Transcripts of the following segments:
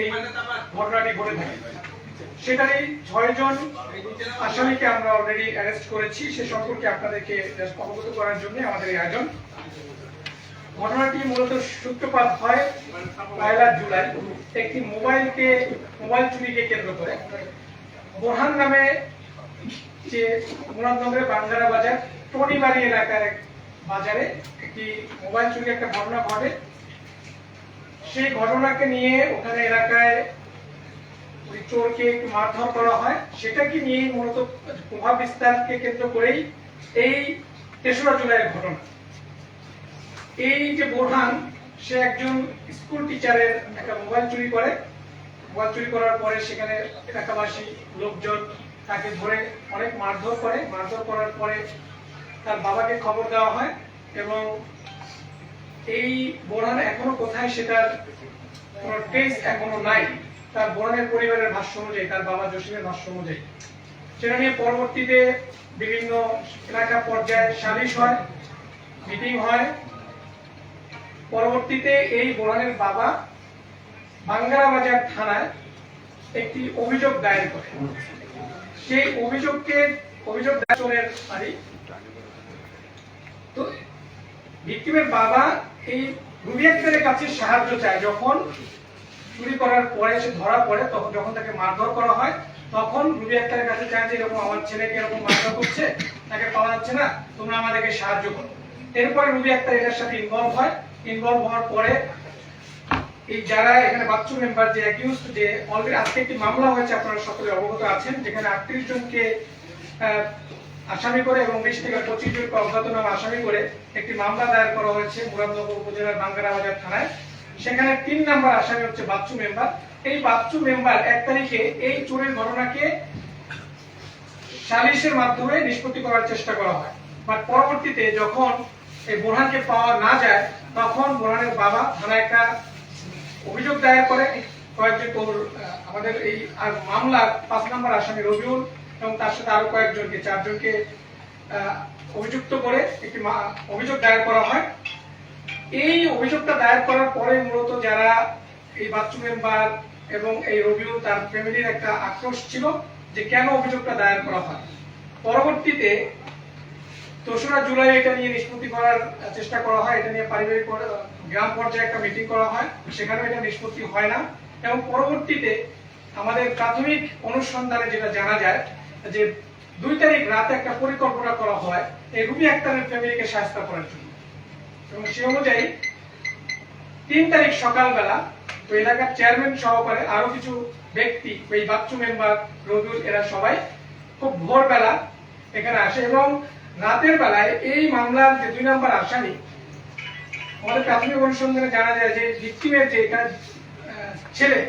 এই ঘটনাটি ঘটে থাকে। সেখানেই 6 জন আসামিকে আমরা অলরেডি অ্যারেস্ট করেছি। সে সম্পর্কে আপনাদেরকে অবগত করার জন্য আমাদের এই আয়োজন। ঘটনাটি মূলত সূত্রপাত হয় 1 জুলাই একটি মোবাইল চুরিকে কেন্দ্র করে। বোরহান নামে যে মুরাদনগরের বাঙ্গারা বাজার টনিবাড়ি এলাকার বাজারে একটি মোবাইল চুরির একটা ঘটনা ঘটে। সেই ঘটনাকে নিয়ে ওখানে এলাকায় ওই চোরকে একটু মারধর করা হয়। সেটাকে নিয়ে মূলত প্রভাব বিস্তারকে কেন্দ্র করেই এই 3রা জুলাইয়ের ঘটনা। এই যে বোরহান, সে একজন স্কুল টিচারের একটা মোবাইল চুরি করে। মোবাইল চুরি করার পরে সেখানে এলাকাবাসী লোকজন তাকে ধরে অনেক মারধর করে। মারধর করার পরে তার বাবাকে খবর দেওয়া হয় এবং এই বোরহান এখনো কোথায় সেটার কোনো ট্রেস এখনো নাই। তার বোরহানের পরিবারের ভাষ্য অনুযায়ী, তার বাবা জসিমের ভাষ্য অনুযায়ী, সেটা নিয়ে পরবর্তীতে বিভিন্ন এলাকা পর্যায়ে সালিশ হয়, মিটিং হয়। পরবর্তীতে এই বোরহানের বাবা বাঙ্গারা বাজার থানায় একটি অভিযোগ দায়ের করে। সেই অভিযোগ দায়েরের বাড়ি তো ভিকটিমের বাবা এই রুবি আক্তারের কাছে সাহায্য চায়। যখন চুরি করার পরে সে ধরা পড়ে, তখন যখন তাকে মারধর করা হয়, তখন রুবি আক্তারের কাছে চায় যে এরকম আমার ছেলেকে এরকম মারধর করছে, তাকে পাওয়া যাচ্ছে না, তোমরা আমাদেরকে সাহায্য করো। এরপরে রুবি আক্তার এটার সাথে ইনভলভ হওয়ার পরে এই যারা এখানে বাচ্চু মেম্বার যে অ্যাকিউজড, যে অলরেডি আজকে একটি মামলা হয়েছে, আপনারা সকলে অবগত আছেন, যেখানে 38 জনকে আসামি করে এবং 20 থেকে 25 জনকে অজ্ঞাতনামা আসামি করে একটি মামলা দায়ের করা হয়েছে মুরাদনগর উপজেলার বাঙ্গারা বাজার থানায়। সেখানে 3 নম্বর আসামি হচ্ছে বাচ্চু মেম্বার। এই বাচ্চু মেম্বার 1 তারিখে এই চুরির ঘটনাকে সালিশের মাধ্যমে নিষ্পত্তি করার চেষ্টা করা হয়। বাট পরবর্তীতে যখন এই বোরহানকে পাওয়া না যায়, তখন বোরহানের বাবা থানায় একটা অভিযোগ দায়ের করে। কয়েকজন আমাদের এই মামলার 5 নম্বর আসামি রবিউল এবং তার সাথে আরো কয়েকজনকে 4 জনকে অভিযুক্ত করে একটি অভিযোগ দায়ের করা হয়। এই অভিযোগটা দায়ের করার পরে মূলত যারা এই বাচ্চু মেম্বার এবং এই রবিউল, তার ফ্যামিলির একটা আক্রোশ ছিল যে কেন অভিযোগটা দায়ের করা হয়। পরবর্তীতে 3রা জুলাই এটা নিয়ে নিষ্পত্তি করার চেষ্টা করা হয়। এটা নিয়ে পারিবারিক গ্রাম পর্যায়ে একটা মিটিং করা হয়, সেখানে এটা নিষ্পত্তি হয় না। এবং পরবর্তীতে আমাদের প্রাথমিক অনুসন্ধানে যেটা জানা যায় যে 2 তারিখ রাতে একটা পরিকল্পনা করা হয় এই রুবি আক্তারের ফ্যামিলিকে সাহায্য করার জন্য। এবং সে অনুযায়ী 3 তারিখ সকালবেলা ওই এলাকার চেয়ারম্যান সহকারে আরো কিছু ব্যক্তি, ওই বাচ্চু মেম্বার, রবিউল, এরা সবাই খুব ভোরবেলা এখানে আসে এবং রাতের বেলায় এই মামলার যে 2 নম্বর আসামি, আমাদের প্রাথমিক অনুসন্ধানে জানা যায় যে ভিকটিমের যে এখানে ছেলে,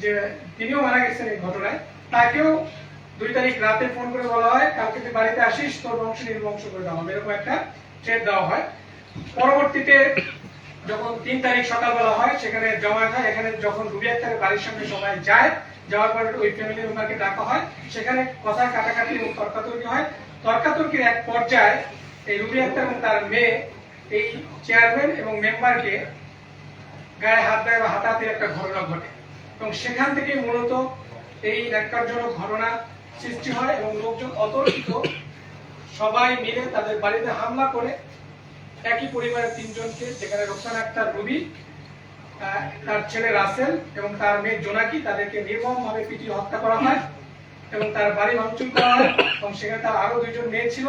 যে তিনিও মারা গেছেন এই ঘটনায়, তাকেও 2 তারিখ রাতে ফোন করে বলা হয় কালকে তুই বাড়িতে আসিস, তোর বংশ নির্বংশ করে দেওয়া হবে, এরকম একটা থ্রেট দেওয়া হয়। পরবর্তীতে যখন 3 তারিখ সকালবেলা হয়, সেখানে জমায়েত হয়। এখানে যখন রুবি আক্তারের বাড়ির সামনে সবাই যায়, যাওয়ার পরে ওই ফ্যামিলি মেম্বারকে ডাকা হয়। সেখানে কথা কাটাকাটি এবং তর্কাতর্কি হয়। তর্কাতর্কির এক পর্যায়ে এই রুবি আক্তার এবং তার মেয়ে এই চেয়ারম্যান এবং মেম্বারকে গায়ে হাত দেয় বা হাতাহাতি একটা ঘটনা ঘটে এবং সেখান থেকে মূলত এই ন্যাক্কারজনক ঘটনা সৃষ্টি হয় এবং লোকজন অতর্কিত সবাই মিলে তাদের বাড়িতে হামলা করে একই পরিবারের 3 জনকে, যেখানে রোকসানা আক্তার রুবি, তার ছেলে রাসেল এবং তার মেয়ে জোনাকি, তাদেরকে নির্মমভাবে পিটিয়ে হত্যা করা হয় এবং তার বাড়ি ভাঙচুর করা হয়। এবং সেখানে তার আরো 2 জন মেয়ে ছিল,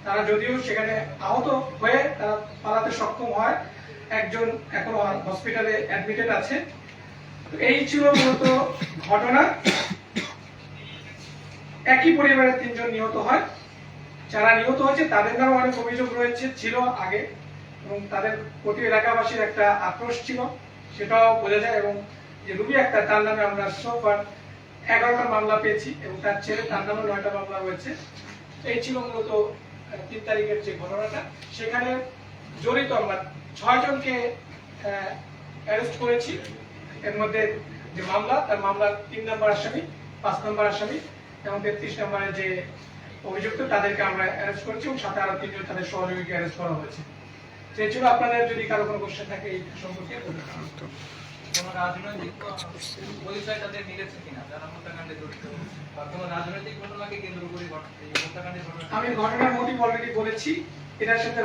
তারা যদিও সেখানে আহত হয়ে তারা পালাতে সক্ষম হয়। একজন এখনো হসপিটালে অ্যাডমিটেড আছে। এই ছিল মূলত ঘটনা। একই পরিবারের 3 জন নিহত হয়। যারা নিহত হয়েছে তাদের নামে অনেক অভিযোগ ছিল আগে এবং তাদের প্রতি এলাকাবাসীর একটা আক্রোশ ছিল, সেটাও বোঝা যায়। এবং যে রুবি আক্তার, তার নামে আমরা সোফার 11টা মামলা পেয়েছি এবং তার ছেলে, তার নামে 9টা মামলা রয়েছে। এই ছিল মূলত 3 তারিখের যে ঘটনাটা। সেখানে জড়িত আমরা 6 জনকে অ্যারেস্ট করেছি। এর মধ্যে যে মামলা, তার মামলার 3 নম্বর আসামি, 5 নম্বর আসামি এবং 33 নম্বরের যে অভিযুক্ত, তাদেরকে আমরা অ্যারেস্ট করেছি এবং সাথে আরো 3 জন তাদের সহযোগীকে অ্যারেস্ট করা হয়েছে। সেই ছিল। আপনাদের যদি কারো কোনো কোশ্চেন থাকে এই সম্পর্কে। কোনো রাজনৈতিক পরিচয় তাদের মিলেছে কিনা যারা হত্যাকাণ্ডে জড়িত, বা কোনো রাজনৈতিক ঘটনাকে কেন্দ্র করে এই হত্যাকাণ্ডের ঘটনা? আমি ঘটনার মোটিভ অলরেডি বলেছি, এটার সাথে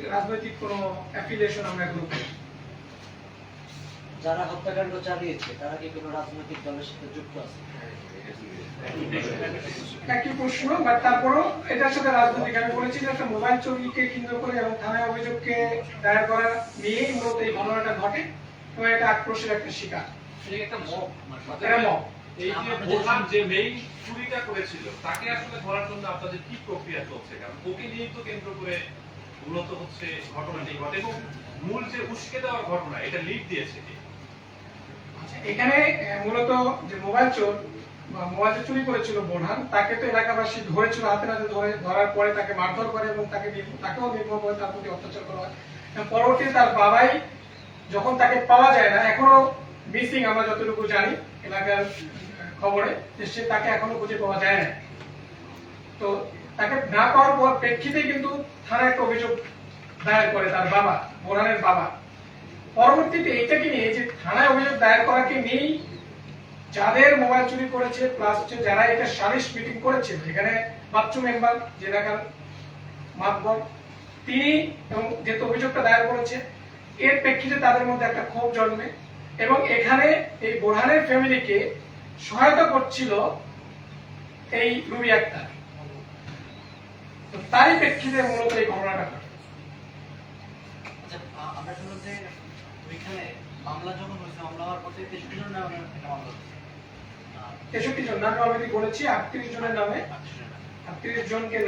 রাজনৈতিক কোনো অ্যাফিলিয়েশন আমরা এখনো করি। যারা হত্যাকাণ্ড চালিয়েছে তারা কি কোনো রাজনৈতিক দলের সাথে যুক্ত আছে? একই প্রশ্ন, বাট তারপরও এটার সাথে রাজনৈতিক, আমি বলেছি যে একটা মোবাইল চুরিকে কেন্দ্র করে এবং থানায় অভিযোগকে দায়ের করা নিয়েই মূলত এই ঘটনাটা ঘটে এবং এটা আক্রোশের একটা শিকার। একটা মব, এটা মব। এই যে বোরহান যে মেইন চুরিটা করেছিল তাকে আসলে ধরার জন্য আপনাদের কি প্রক্রিয়া চলছে? কারণ ওকে নিয়েই তো কেন্দ্র করে মূলত হচ্ছে ঘটনাটি ঘটে এবং মূল যে উস্কে দেওয়ার ঘটনা এটা লিড দিয়েছে কি? এখানে মূলত যে মোবাইল চোর বা মোবাইল চুরি করেছিল বোরহান, তাকে তো এলাকাবাসী ধরেছিল, হাতে নাতে ধরার পরে তাকে মারধর করে এবং তাকেও নির্ভর করে তার প্রতি অত্যাচার করা হয়। পরবর্তীতে তার বাবাই যখন তাকে পাওয়া যায় না, এখনো মিসিং আমরা যতটুকু জানি এলাকার খবরে, যে সে তাকে এখনো খুঁজে পাওয়া যায় না। তো তাকে না পাওয়ার পর প্রেক্ষিতে কিন্তু থানায় একটা অভিযোগ দায়ের করে তার বাবা, বোরহানের বাবা। পরবর্তীতে এটাকে নিয়ে যে থানায় অভিযোগ দায়ের করাকে নিয়েই যাদের মোবাইল চুরি করেছে প্লাস হচ্ছে যারা এটা সালিশ মিটিং করেছে, এখানে বাচ্চু মেম্বার যে এলাকার মাতবর তিনি, এবং যেহেতু অভিযোগটা দায়ের করেছে এর প্রেক্ষিতে তাদের মধ্যে একটা ক্ষোভ জন্মে এবং এখানে এই বোরহানের ফ্যামিলিকে সহায়তা করছিল এই রুবি আক্তার। তো তারই প্রেক্ষিতে মূলত এই ঘটনাটা ঘটে। আচ্ছা, আমরা শুনলাম যে ওইখানে মামলা যখন হয়েছে, মামলা হওয়ার পর থেকে 63 জনের নামে একটা মামলা হয়েছে। 63 জন নামে অলরেডি বলেছি, 38 জনের নামে 38 জনকে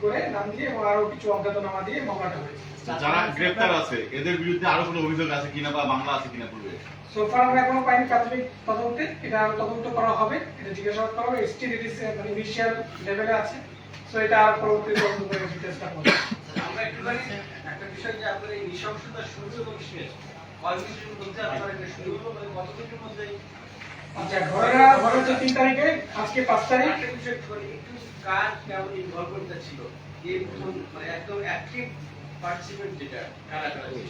করে নাম দিয়ে এবং আরো কিছু অজ্ঞাতনামা দিয়ে মামলাটা হয়েছে। যারা গ্রেফতার আছে এদের বিরুদ্ধে আরো কোনো অভিযোগ আছে কিনা বা মামলা আছে কিনা পূর্বে? সোফার আমরা এখনো পাইনি প্রাথমিক তদন্তে, এটা আরো তদন্ত করা হবে, এটা জিজ্ঞাসাবাদ করা হবে, স্টিল ইট ইজ মানে ইনিশিয়াল লেভেলে আছে। সো এটা আর পরবর্তী তদন্ত করে ডিটেইলসটা করব। আমরা একটুখানি একটা বিষয় যে আপনার এই নৃশংসতা শুরু এবং শেষ কয়েকদিনের মধ্যে আপনার এটা শুরু হলো, মানে কতদিনের মধ্যে? আচ্ছা, ঘটনা ঘটেছে 3 তারিখে, আজকে 5 তারিখ। একটা বিষয় করে একটু কার কেমন ইনভলভমেন্টটা ছিল, এই প্রথম মানে একদম অ্যাক্টিভ পার্টিসিপেন্ট যেটা কারা কারা ছিল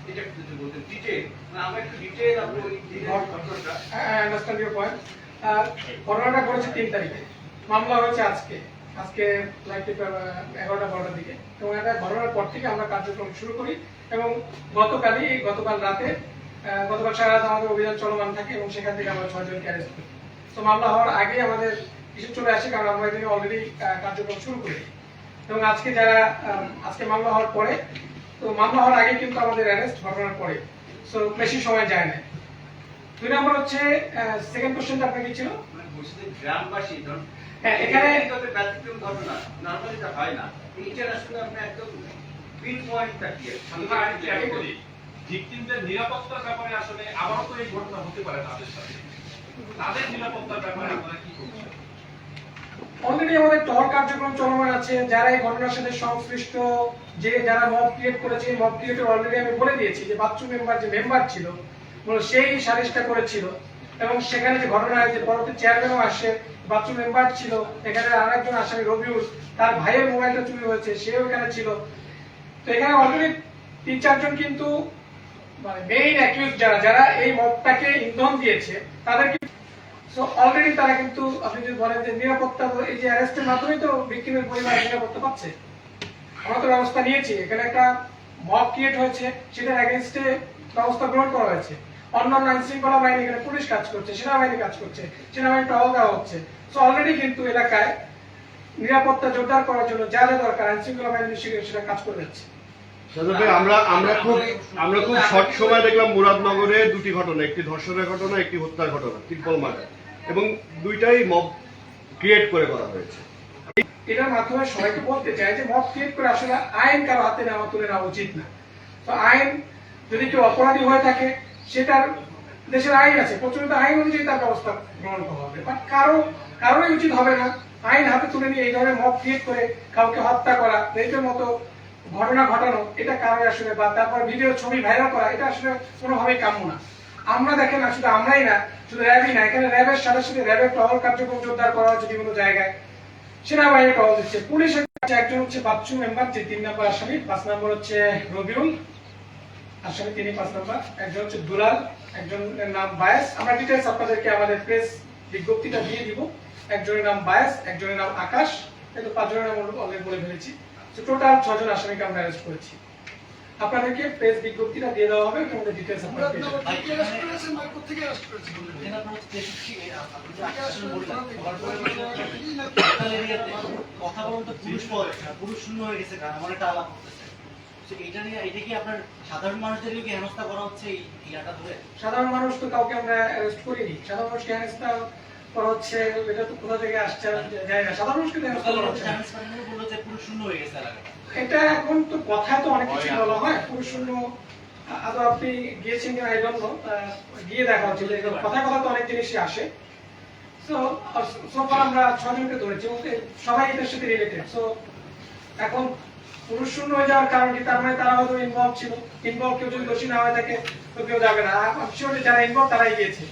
এটা একটু যদি বলতেন ডিটেইল, মানে আমরা একটু ডিটেইল আপনার ওই দিনের ঘটনাটা। I understand your point. ঘটনাটা ঘটেছে 3 তারিখে, মামলা হয়েছে আজকে লাইক 11টা-12টার দিকে, এবং এটা ঘটনার পর থেকে আমরা কার্যক্রম শুরু করি এবং গতকাল রাতে গতকাল সারা রাত আমাদের অভিযান চলমান থাকে এবং সেখান থেকে আমরা 6 জনকে অ্যারেস্ট করি। তো মামলা হওয়ার আগে আমাদের কিছু চলে আসে, কারণ আমরা এদিকে অলরেডি কার্যক্রম শুরু করি এবং আজকে মামলা হওয়ার পরে, তো মামলা হওয়ার আগে কিন্তু আমাদের অ্যারেস্ট ঘটনার পরে, সো বেশি সময় যায় না। 2 নম্বর হচ্ছে সেকেন্ড কোশ্চেনটা আপনার কি ছিল? মানে মুসলিম গ্রামবাসী ধরুন এখানে তবে ব্যতিক্রম ঘটনা নরমালি এটা হয় না, এইটার আসলে আপনি একদম পিন পয়েন্টটা কি আমরা আরেকটু অ্যাড করি, ভিকটিমদের নিরাপত্তার ব্যাপারে আসলে আবারও তো এই ঘটনা হতে পারে তাদের সাথে, তাদের নিরাপত্তার ব্যাপারে আপনারা কি করছেন? অলরেডি আমাদের টহল কার্যক্রম চলমান আছে। যারা এই ঘটনার সাথে সংশ্লিষ্ট, যারা মব ক্রিয়েট করেছে, মব ক্রিয়েটর অলরেডি আমি বলে দিয়েছি যে বাচ্চু মেম্বার ছিল, সেই সালিশটা করেছিল এবং সেখানে যে ঘটনায় যে পরবর্তী চেয়ারম্যানও আসে, বাচ্চু মেম্বার ছিল। এখানে আরেকজন আসামি রবিউল, তার ভাইয়ের মোবাইলটা চুরি হয়েছে, সেও এখানে ছিল। তো এখানে অলরেডি 3-4 জন কিন্তু মানে মেইন অ্যাকিউজ যারা এই মবটাকে ইন্ধন দিয়েছে তাদেরকে, সো অলরেডি তারা কিন্তু, আপনি যদি বলেন যে নিরাপত্তা, এই যে অ্যারেস্টের মাধ্যমে তো ভিকটিমের পরিবার নিরাপত্তা পাচ্ছে। আমরা তো ব্যবস্থা নিয়েছি, এখানে একটা মব ক্রিয়েট হয়েছে, সেটার এগেইনস্টে ব্যবস্থা গ্রহণ করা হয়েছে। অন্যান্য আইন শৃঙ্খলা বাহিনী, এখানে পুলিশ কাজ করছে, সেনাবাহিনী কাজ করছে, সেনাবাহিনী টহল দেওয়া হচ্ছে। সো অলরেডি কিন্তু এলাকায় নিরাপত্তা জোরদার করার জন্য যা যা দরকার আইন শৃঙ্খলা বাহিনী সেটা কাজ করে যাচ্ছে। আমরা খুব শর্ট সময় দেখলাম মুরাদনগরে 2টি ঘটনা, একটি ধর্ষণের ঘটনা, একটি হত্যার ঘটনা, ট্রিপল মার্ডার, এবং দুইটাই মব ক্রিয়েট করে করা হয়েছে। এটার মাধ্যমে সবাইকে বলতে চাই যে মব ক্রিয়েট করে আসলে আইন কারো হাতে তুলে নেওয়া উচিত না। তো আইন, যদি কেউ অপরাধী হয়ে থাকে, সেটার দেশের আইন আছে, প্রচলিত আইন অনুযায়ী তার ব্যবস্থা গ্রহণ করা হবে, বাট কারোরই উচিত হবে না আইন হাতে তুলে নিয়ে এই ধরনের মব ক্রিয়েট করে কাউকে হত্যা করা, রেপের মতো ঘটনা ঘটানো, এটা কারোর আসলে, বা তারপর ভিডিও ছবি ভাইরাল করা, এটা আসলে কোনোভাবেই কাম্য না। আমরা দেখেন না, শুধু আমরাই না, শুধু র্যাবই না, এখানে র্যাবের সাথে সাথে র্যাবের টহল কার্যক্রম জোরদার করা হচ্ছে বিভিন্ন জায়গায়, সেনাবাহিনী টহল দিচ্ছে, পুলিশের কাছে একজন হচ্ছে বাচ্চু মেম্বার যে 3 নম্বর আসামি, 5 নম্বর হচ্ছে রবিউল, আসামি, তিনি 5 নম্বর। একজন হচ্ছে দুলাল, একজনের নাম বায়াস। আমরা ডিটেইলস আপনাদেরকে আমাদের প্রেস বিজ্ঞপ্তিটা দিয়ে দিব। একজনের নাম বায়াস, একজনের নাম আকাশ, কিন্তু 5 জনের নাম অলরেডি বলে ফেলেছি। টোটাল 6 জন আসামিকে আমরা অ্যারেস্ট করেছি। আপনাদেরকে প্রেস বিজ্ঞপ্তিটা দিয়ে দেওয়া হবে, এবং ডিটেইলস আপনারা পেয়ে যাবেন। এখানে আপনার হচ্ছে 63 আপনি যে আকাশন বললেন, সবার পরে লোকাল এরিয়াতে কথা বলুন তো পুরুষ পাওয়া যাচ্ছে না, পুরুষ শূন্য হয়ে গেছে গান, আমার একটা আলাপ করতেছে। তো এটা কি আপনার সাধারণ মানুষদেরকে কি হেনস্থা করা হচ্ছে এই ইয়াটা ধরে? সাধারণ মানুষ তো কাউকে আমরা অ্যারেস্ট করিনি। সাধারণ মানুষকে হেনস্থা করা হচ্ছে, এটা তো কোথা থেকে আসছে জানি না। সাধারণ মানুষকে হেনস্থা করা হচ্ছে না। বললো যে পুরুষ শূন্য হয়ে গেছে এলাকাটা। এটা এখন তো কথায় তো অনেক কিছু বলা হয়, পুরুষ শূন্য। আদৌ আপনি গিয়েছেন কিনা আই ডোন্ট নো, গিয়ে দেখা হচ্ছে যে কথা কথা তো অনেক জিনিসই আসে। সো সোফার আমরা 6 জনকে ধরেছি, সবাই এটার সাথে রিলেটেড। সো এখন পুরুষ শূন্য হয়ে যাওয়ার কারণ কি? তার মানে তারা হয়তো ইনভলভ ছিল। ইনভলভ কেউ যদি দোষী না হয়ে থাকে তো কেউ যাবে না। শিওর যারা ইনভলভ তারাই গিয়েছে।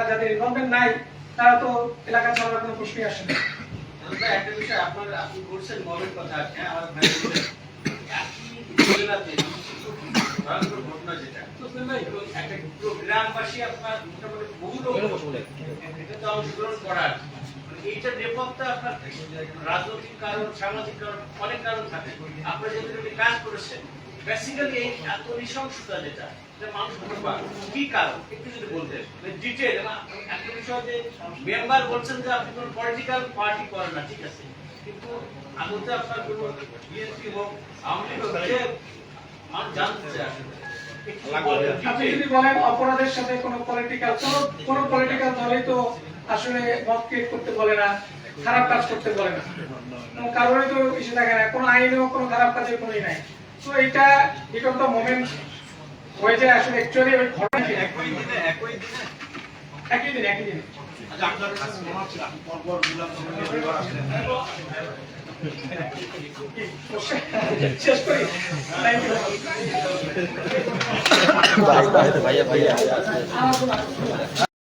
যাদের ইনভলভমেন্ট নাই তারা তো এলাকা ছাড়ার কোনো প্রশ্নই আসে না। একটা বিষয় আপনি বলছেন মবের কথা, হ্যাঁ, আমার ভাই বললেন একই জেলাতে ভয়ঙ্কর ঘটনা যেটা একটা পুরো গ্রামবাসী আপনার মোটামুটি বহু লোক এটাতে অংশগ্রহণ করার এইটা নেপথ্যে আপনার রাজনৈতিক কারণ, সামাজিক কারণ, অনেক কারণ থাকে। আপনারা যেগুলো কাজ করেছেন বেসিক্যালি এই এত নৃশংসতা যেটা মানুষ হতে পারে কি কারণ একটু যদি বলতেন ডিটেল। একটা বিষয় যে মেম্বার বলছেন যে আপনি কোনো পলিটিক্যাল পার্টি করেন না, ঠিক আছে, কিন্তু আদতে আপনার কোনো বিএনপি হোক আওয়ামী লীগ হোক, যে মানুষ জানতে চায় আসলে আপনি যদি বলেন অপরাধের সাথে কোনো পলিটিক্যাল দলই তো আসলে মত ক্রিয়েট করতে বলে না, খারাপ কাজ করতে বলে না, কারণে তো এসে থাকে না, কোনো আইনেও কোনো খারাপ কাজের কোনোই নাই। তো এটা তো মোমেন্ট হয়ে যায় আসলে অ্যাকচুয়ালি ওই ঘটনা একই দিন শেষ করি। Thank you.